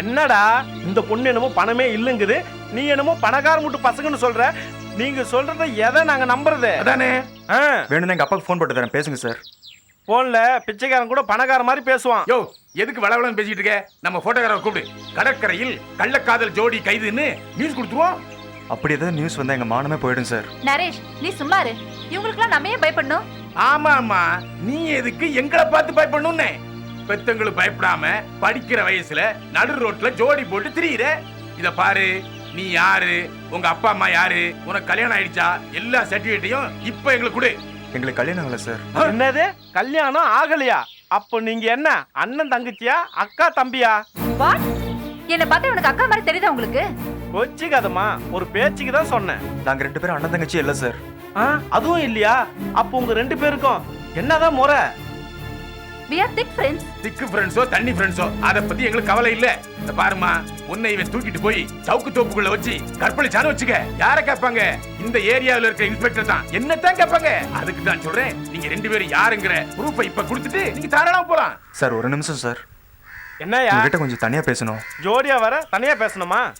என்னடா இந்த பொண்ணு என்னமோ பணமே இல்லங்குது, நீ என்னமோ பணக்கார மூட்டு பசங்கன்னு சொல்ற. நீங்க சொல்றத எதை நாங்க நம்புறது? அதானே. வேணும்னா எங்க அப்பாவுக்கு ஃபோன் போட்டு தரேன், பேசுங்க சார். போன்ல பிச்சைக்காரன் கூட பணக்கார மாதிரி பேசுவான். யோ, எதுக்கு வளவளன்னு பேசிட்டு இருக்க? நம்ம போட்டோகிராஃபர் கூப்பிடு. கடற்கரையில் கள்ளக்காதல் ஜோடி கைதுன்னு நியூஸ் கொடுத்துருவோம். அப்படி ஏதாவது நியூஸ் வந்தா எங்க மானமே போயிடும் சார். நரேஷ், நீ சும்மா இரு. இவங்களுக்குலாம் நம்ம ஏன் பயப்படணும்? ஆமா, நீ எதுக்கு எங்களை பார்த்து பயப்படணும்னு? பெத்தங்களுக்கு பயப்படாம படிக்கிற வயசுல நடு ரோட்ல ஜோடி போட்டு திரியிற. இத பாரு, நீ யாரு, உங்க அப்பா அம்மா யாரு, உனக்கு கல்யாணம் ஆயிடுச்சா, எல்லா சர்டிபிகேட்டையும் இப்ப எங்களுக்கு கொடு. எங்களுக்கு கல்யாணம் ஆகல சார். என்னது கல்யாணம் ஆகலையா? அப்போ நீங்க என்ன அண்ணன் தங்கச்சியா, அக்கா தம்பியா? வாட்? என்ன பார்த்தா உனக்கு அக்கா மாதிரி தெரியுதா உங்களுக்கு? கொச்சிக்காதம்மா, ஒரு பேச்சுக்கு தான் சொன்னேன். நாங்க 2 பேரும் அண்ணன் தங்கச்சி இல்ல சார். அதுவும் இல்லையா? அப்போ உங்க 2 பேருக்கும் என்னதான் முறை? we are thick friends. திக்கு ஃப்ரெண்ட்ஸோ தண்ணி ஃப்ரெண்ட்ஸோ அத பத்தி எங்களுக்கு கவலை இல்ல. இந்த பாருமா, உன்னை இவன் தூக்கிட்டு போய் சவுக்கு தோப்புக்குள்ள வச்சு கற்பழிச்சான்னு வச்சுக்க, யார கேட்பாங்க? இந்த ஏரியாவில் இருக்க இன்ஸ்பெக்டர் தான். என்னத்தான் கேட்பாங்க? அதுக்கு தான் சொல்றேன், நீங்க 2 பேரும் யாருங்கிற ப்ரூஃபை இப்ப கொடுத்துட்டு நீங்க தாராளமா போலாம். சார் ஒரு நிமிஷம் சார், என்னயா உங்ககிட்ட கொஞ்சம் தனியா பேசணும். ஜோடியா வர தனியா பேசணுமா?